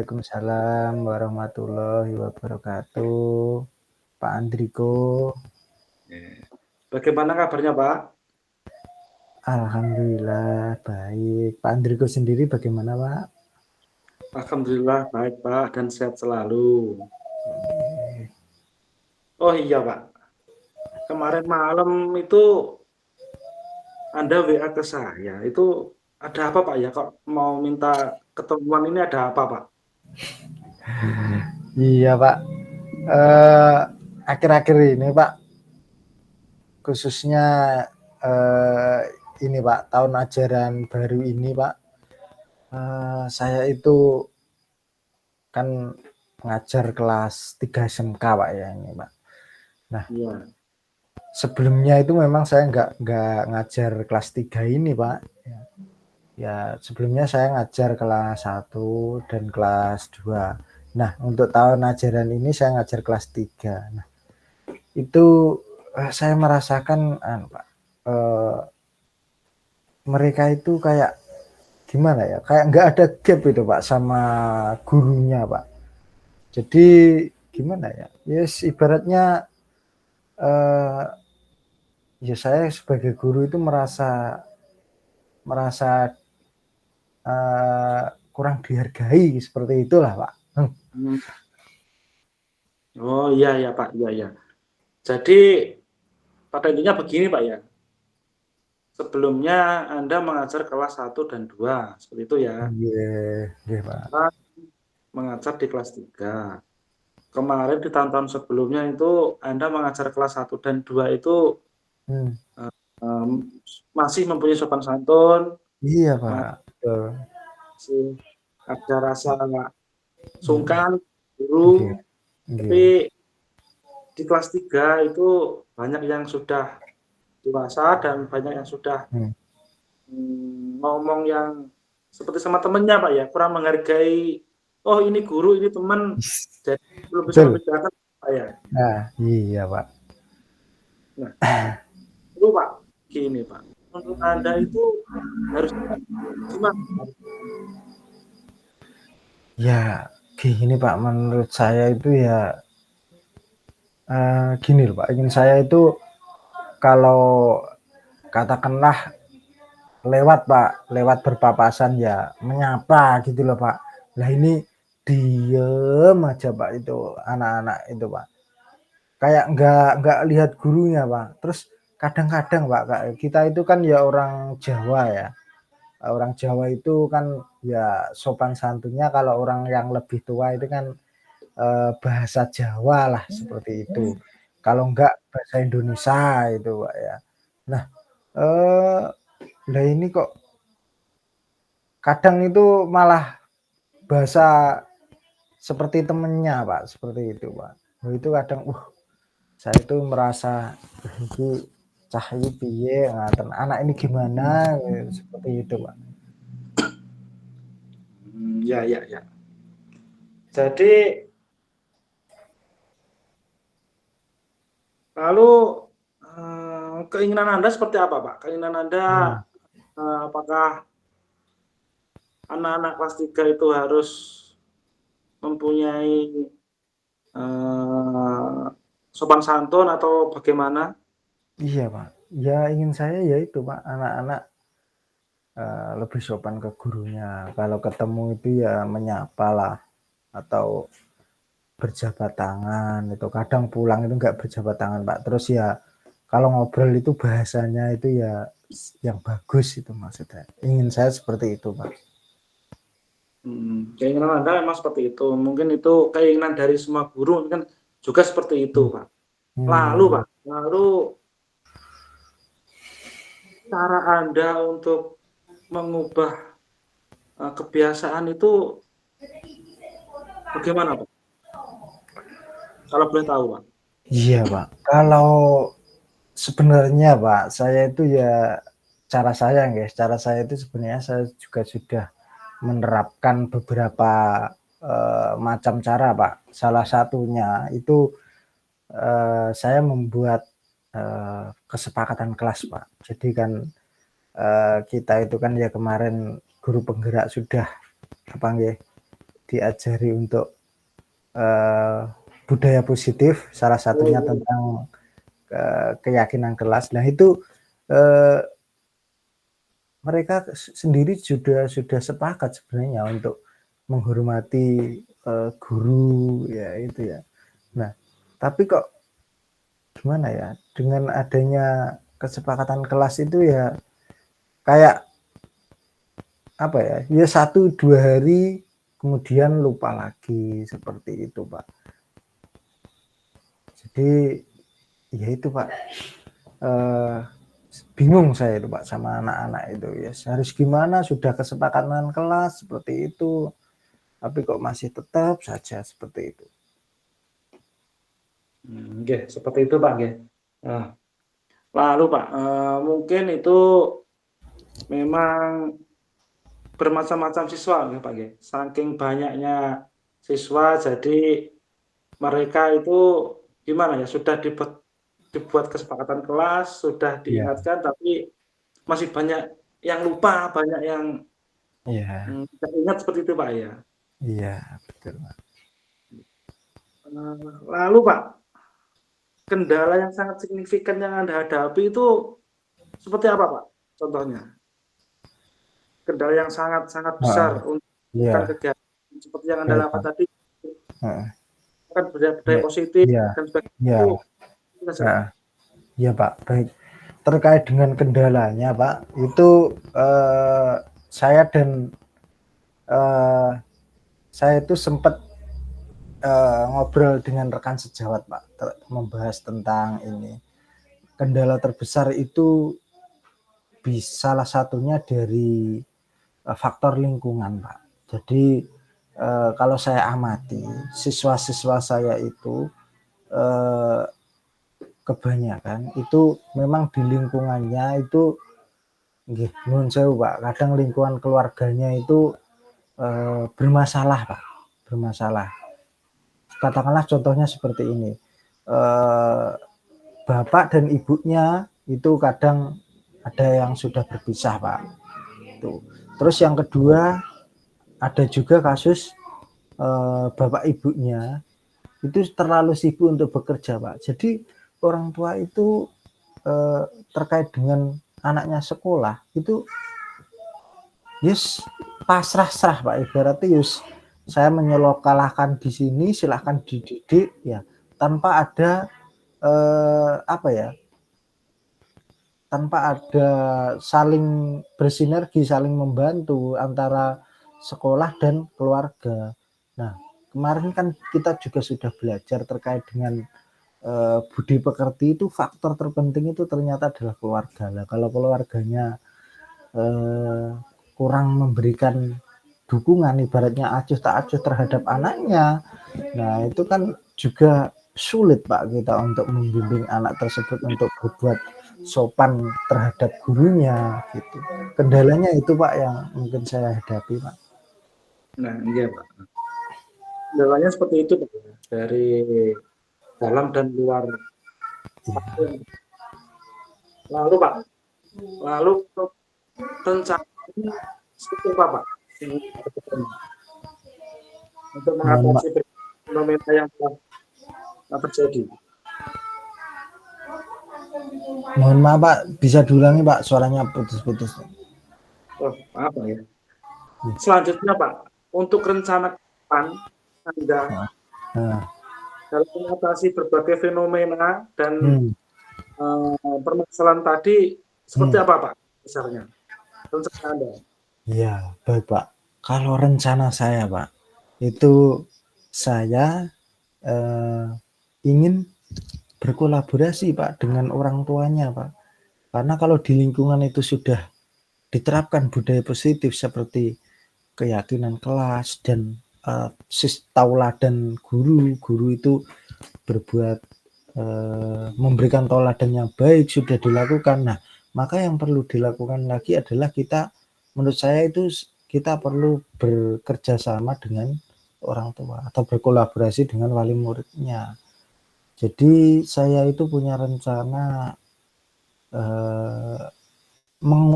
Waalaikumsalam warahmatullahi wabarakatuh. Pak Andriko. Bagaimana kabarnya, Pak? Alhamdulillah baik. Pak Andriko sendiri bagaimana, Pak? Alhamdulillah baik, Pak, dan sehat selalu. Oh iya, Pak. Kemarin malam itu Anda WA ke saya. Itu ada apa, Pak ya? Kok mau minta ketemuan ini ada apa, Pak? Iya, Pak. Akhir-akhir ini, Pak, khususnya ini, Pak, tahun ajaran baru ini, Pak, saya itu kan ngajar kelas 3 SMK, Pak, ya ini, Pak. Nah, Iya. sebelumnya itu memang saya nggak ngajar kelas 3 ini, Pak. Ya, sebelumnya saya ngajar kelas 1 dan kelas 2. Nah, untuk tahun ajaran ini saya ngajar kelas 3. Nah, itu saya merasakan Pak, mereka itu kayak gimana ya? Kayak nggak ada gap itu, Pak, sama gurunya, Pak. Jadi gimana ya? Yes, ibaratnya ya saya sebagai guru itu merasa kurang dihargai seperti itulah, Pak. Oh iya ya, Pak. Iya ya. Jadi pada intinya begini, Pak ya. Sebelumnya Anda mengajar kelas 1 dan 2, seperti itu ya. Iya, iya, Pak. Mengajar di kelas 3. Kemarin di tahun-tahun sebelumnya itu Anda mengajar kelas 1 dan 2 itu masih mempunyai sopan santun, Iya, Pak. Betul. masih ada rasa sungkan, Oke. guru, tapi di kelas 3 itu banyak yang sudah dewasa dan banyak yang sudah ngomong yang seperti sama temennya, Pak ya, kurang menghargai, oh ini guru, ini teman, jadi belum bisa Betul. membedakan, Pak ya. Nah, iya, Pak. Nah, itu Pak, gini Pak, menurut Anda itu harusnya gimana? Ya, gini, Pak, menurut saya itu ya gini loh, Pak, ingin saya itu kalau katakanlah lewat, Pak, lewat berpapasan ya menyapa gitu loh, Pak. Lah ini diem aja, Pak, itu anak-anak itu, Pak. Kayak nggak lihat gurunya, Pak. Terus kadang-kadang, Pak, kita itu kan ya orang Jawa ya. Orang Jawa itu kan ya sopan santunnya kalau orang yang lebih tua itu kan bahasa Jawa lah seperti itu. Kalau enggak bahasa Indonesia itu, Pak ya. Nah, lah ini kok kadang itu malah bahasa seperti temennya, Pak, seperti itu, Pak. Itu kadang saya itu merasa iki cah iki piye ngaten, anak ini gimana seperti itu, Pak. Ya, ya, ya. Jadi lalu keinginan Anda seperti apa, Pak? Keinginan Anda apakah anak-anak kelas 3 itu harus mempunyai sopan santun atau bagaimana? Iya, Pak. Ya ingin saya ya itu, Pak, anak-anak lebih sopan ke gurunya. Kalau ketemu itu ya menyapa lah atau berjabat tangan itu. Kadang pulang itu nggak berjabat tangan, Pak. Terus ya kalau ngobrol itu bahasanya itu ya yang bagus itu maksudnya. Ingin saya seperti itu, Pak. Keinginan Anda memang seperti itu. Mungkin itu keinginan dari semua guru kan juga seperti itu, Pak. Lalu, Pak, cara Anda untuk mengubah kebiasaan itu bagaimana, Pak? Kalau boleh tahu, Pak. Iya, Pak. Kalau sebenarnya, Pak, saya itu ya cara saya itu sebenarnya saya juga sudah menerapkan beberapa macam cara, Pak. Salah satunya itu saya membuat kesepakatan kelas, Pak. Jadi kan kita itu kan ya kemarin guru penggerak sudah apa nggih diajari untuk budaya positif, salah satunya Oh, tentang keyakinan kelas. Nah itu mereka sendiri sudah sepakat sebenarnya untuk menghormati guru ya itu ya. Nah, tapi kok gimana ya, dengan adanya kesepakatan kelas itu ya kayak apa ya, ya 1-2 hari kemudian lupa lagi seperti itu Pak. Jadi ya itu Pak, bingung saya itu Pak sama anak-anak itu ya, harus gimana, sudah kesepakatan kelas seperti itu tapi kok masih tetap saja seperti itu. nggih, seperti itu Pak nggih. Nah, lalu Pak, mungkin itu memang bermacam-macam siswa nggih Pak nggih. Saking banyaknya siswa jadi mereka itu gimana ya, sudah dibuat kesepakatan kelas, sudah Iya, diingatkan tapi masih banyak yang lupa, banyak yang iya, tidak ingat seperti itu Pak ya. iya, betul Pak. Lalu Pak, kendala yang sangat signifikan yang Anda hadapi itu seperti apa Pak? Contohnya, kendala yang sangat-sangat besar Heeh, untuk iya, melakukan kegiatan seperti yang Anda baik lakukan Pak. tadi, Heeh, kan budaya-budaya baik. positif Iya, dan sebagainya iya, itu gimana sih Pak? heeh, iya Pak, baik. Terkait dengan kendalanya Pak, itu saya dan eh, saya itu sempat ngobrol dengan rekan sejawat Pak, membahas tentang ini. Kendala terbesar itu salah satunya dari faktor lingkungan Pak. Jadi kalau saya amati siswa-siswa saya itu eh, kebanyakan itu memang di lingkungannya itu nggih nuwun sewu Pak, kadang lingkungan keluarganya itu bermasalah Pak, bermasalah. Katakanlah contohnya seperti ini, bapak dan ibunya itu kadang ada yang sudah berpisah Pak. Tuh. Terus yang kedua ada juga kasus bapak ibunya itu terlalu sibuk untuk bekerja Pak. Jadi orang tua itu terkait dengan anaknya sekolah itu yes pasrah-serah Pak, ibaratnya yes saya menyekolahkan di sini silahkan dididik ya tanpa ada apa ya, tanpa ada saling bersinergi, saling membantu antara sekolah dan keluarga. Nah, kemarin kan kita juga sudah belajar terkait dengan budi pekerti itu faktor terpenting itu ternyata adalah keluarga. Lah, kalau keluarganya kurang memberikan dukungan, ibaratnya acuh tak acuh terhadap anaknya, nah itu kan juga sulit Pak kita untuk membimbing anak tersebut untuk berbuat sopan terhadap gurunya gitu. Kendalanya itu Pak yang mungkin saya hadapi Pak. Nah, iya Pak. Kendalanya seperti itu Pak ya. Dari dalam dan luar. Lalu Pak, lalu rencananya seperti apa Pak? Untuk Mohon mengatasi maaf, fenomena yang telah terjadi. mohon maaf Pak, bisa diulangi Pak, suaranya putus-putus. Oh, apa ya? Selanjutnya Pak, untuk rencana ke depan Anda Nah, dalam mengatasi berbagai fenomena dan hmm, permasalahan tadi seperti hmm. apa Pak? Besarnya rencana Anda. Ya, baik Pak. Kalau rencana saya Pak, itu saya eh, ingin berkolaborasi Pak dengan orang tuanya Pak. Karena kalau di lingkungan itu sudah diterapkan budaya positif seperti keyakinan kelas dan tauladan guru itu berbuat memberikan tauladan yang baik sudah dilakukan. Nah, maka yang perlu dilakukan lagi adalah kita, menurut saya itu kita perlu bekerja sama dengan orang tua atau berkolaborasi dengan wali muridnya. Jadi saya itu punya rencana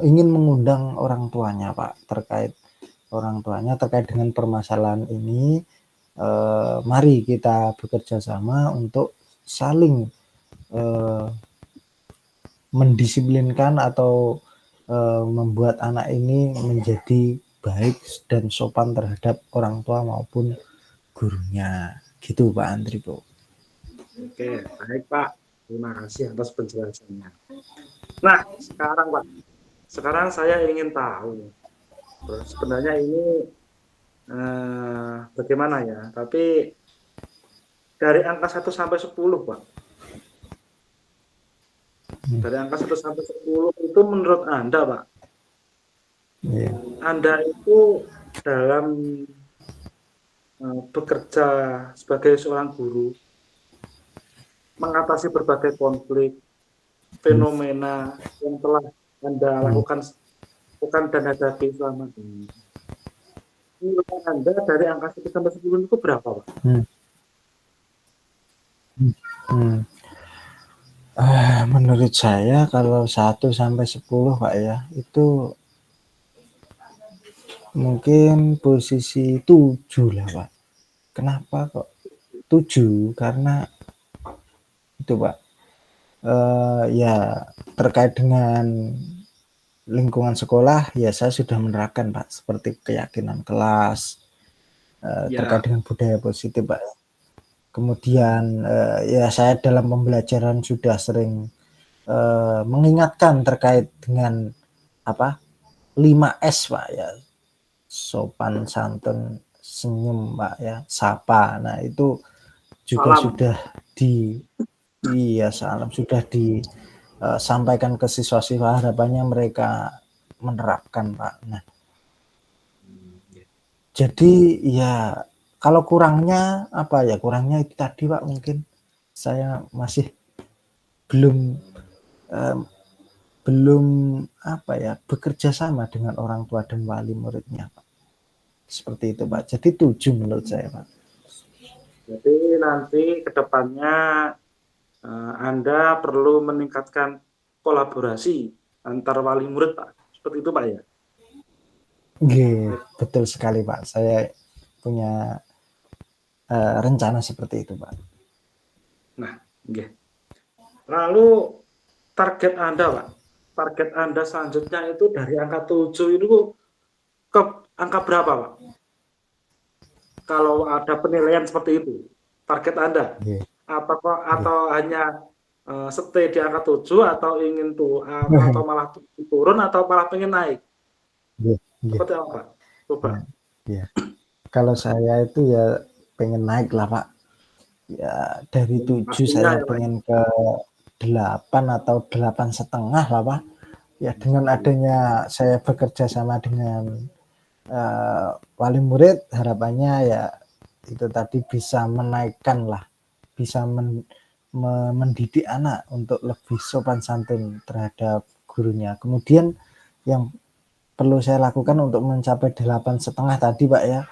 ingin mengundang orang tuanya Pak terkait orang tuanya terkait dengan permasalahan ini. Mari kita bekerja sama untuk saling mendisiplinkan atau membuat anak ini menjadi baik dan sopan terhadap orang tua maupun gurunya. Gitu Pak Andri, Bu. Oke, baik Pak. Terima kasih atas penjelasannya. Nah, sekarang saya ingin tahu. Sebenarnya ini bagaimana ya? Tapi dari angka 1 sampai 10, Pak. Dari angka 1 sampai 10 itu menurut Anda, Pak, Iya. Anda itu dalam bekerja sebagai seorang guru, mengatasi berbagai konflik, fenomena yang telah Anda lakukan dan hadapi selama ini. Menurut Anda dari angka 1 sampai 10 itu berapa, Pak? Menurut saya kalau 1 sampai 10 Pak ya, itu mungkin posisi 7 lah Pak. Kenapa kok 7? Karena itu Pak, ya terkait dengan lingkungan sekolah ya saya sudah menerapkan Pak, seperti keyakinan kelas, terkait dengan budaya positif Pak. Kemudian ya saya dalam pembelajaran sudah sering mengingatkan terkait dengan 5S Pak ya, sopan, santun, senyum Pak ya, sapa. Nah itu juga Salam. sudah sudah disampaikan ke siswa-siswa, harapannya mereka menerapkan Pak. Nah jadi ya kalau kurangnya kurangnya itu tadi Pak, mungkin saya masih belum bekerja sama dengan orang tua dan wali muridnya Pak. Seperti itu Pak. Jadi 7 menurut saya Pak. Jadi nanti ke depannya Anda perlu meningkatkan kolaborasi antar wali murid Pak. Seperti itu Pak ya? Betul sekali Pak. Saya punya rencana seperti itu Pak. Nah, lalu target Anda Pak, target Anda selanjutnya itu dari angka 7 itu ke angka berapa Pak? Kalau ada penilaian seperti itu, target Anda? Atau hanya stay di angka 7 atau ingin atau malah turun atau malah pengen naik? Seperti apa Pak? Coba. Ya. Kalau saya itu ya pengen naik lah Pak. Ya dari 7 saya pengen ke 8 atau 8,5 lah Pak. Ya dengan adanya saya bekerja sama dengan wali murid, harapannya ya itu tadi bisa menaikkan lah, bisa mendidik anak untuk lebih sopan santun terhadap gurunya. Kemudian yang perlu saya lakukan untuk mencapai 8,5 tadi Pak ya,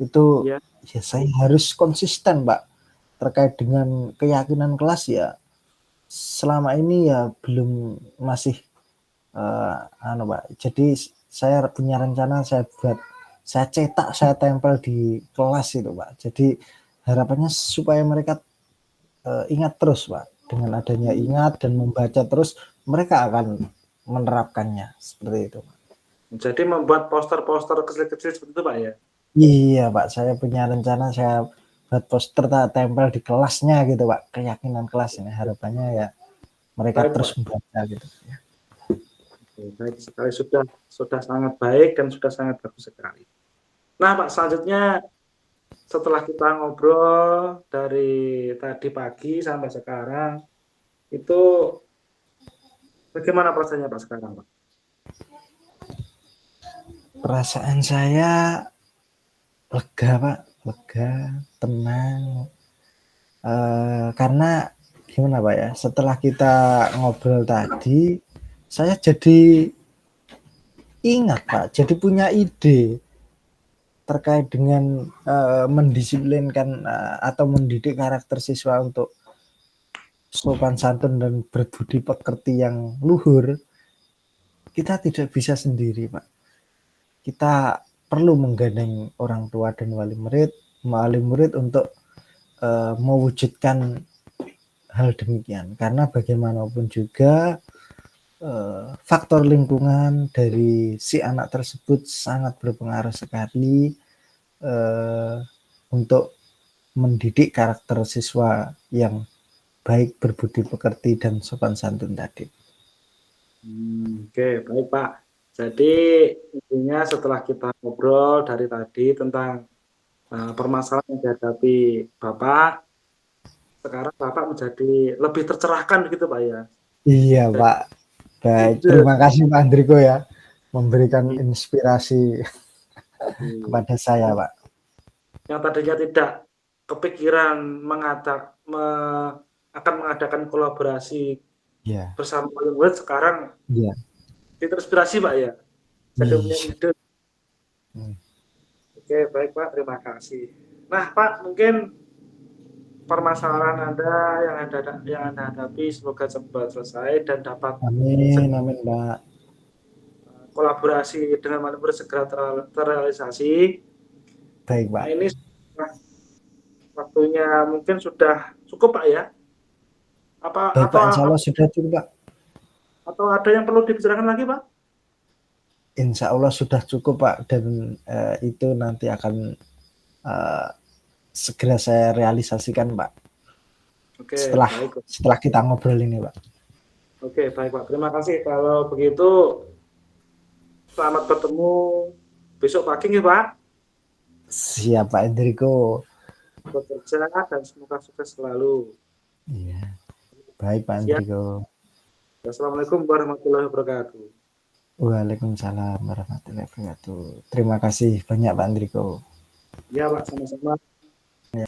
itu ya saya harus konsisten Pak terkait dengan keyakinan kelas ya. Selama ini ya belum masih Pak. Jadi saya punya rencana saya cetak, saya tempel di kelas itu Pak. Jadi harapannya supaya mereka ingat terus Pak. Dengan adanya ingat dan membaca terus, mereka akan menerapkannya seperti itu Pak. Jadi membuat poster-poster kecil-kecil seperti itu Pak ya? Iya Pak, saya punya rencana saya buat poster tempel di kelasnya gitu Pak. Keyakinan kelas ini harapannya ya mereka terus membaca gitu ya. Baik sekali, sudah sangat baik dan sudah sangat bagus sekali. Nah Pak, selanjutnya setelah kita ngobrol dari tadi pagi sampai sekarang, itu bagaimana perasaannya Pak sekarang Pak? Perasaan saya lega Pak, lega, tenang. Karena gimana Pak ya, setelah kita ngobrol tadi, saya jadi ingat Pak, jadi punya ide terkait dengan mendisiplinkan atau mendidik karakter siswa untuk sopan santun dan berbudi pekerti yang luhur. Kita tidak bisa sendiri Pak. Kita perlu menggandeng orang tua dan wali murid untuk mewujudkan hal demikian, karena bagaimanapun juga faktor lingkungan dari si anak tersebut sangat berpengaruh sekali untuk mendidik karakter siswa yang baik, berbudi pekerti, dan sopan santun tadi. Oke, baik Pak. Jadi intinya setelah kita ngobrol dari tadi tentang permasalahan yang dihadapi Bapak, sekarang Bapak menjadi lebih tercerahkan begitu Pak ya. Iya Pak, baik. Ide Terima kasih Pak Andriko ya, memberikan inspirasi kepada saya Pak. yang tadinya tidak kepikiran akan mengadakan kolaborasi Iya, bersama wali murid, sekarang iya. terinspirasi Pak ya. Jadi punya Iya. ide. Oke, baik Pak, terima kasih. Nah Pak, mungkin permasalahan Anda yang Anda hadapi semoga cepat selesai dan dapat Amin, amin Pak. kolaborasi dengan wali murid segera terrealisasi. Baik Nah Pak. ini waktunya mungkin sudah cukup Pak ya? Baik Pak, insya Allah sudah cukup Pak. Atau ada yang perlu dibicarakan lagi Pak? Insya Allah sudah cukup Pak, dan itu nanti akan segera saya realisasikan Pak. Oke, baik. Setelah kita ngobrol ini Pak. Oke, baik Pak. Terima kasih. Kalau begitu, selamat bertemu besok pagi nih Pak. Siap Pak Enrico. Bekerja dan semoga sukses selalu. Iya. Baik Pak Enrico. Assalamualaikum warahmatullahi wabarakatuh. Waalaikumsalam warahmatullahi wabarakatuh. Terima kasih banyak Pak Enrico. Ya Pak, sama-sama. Ya.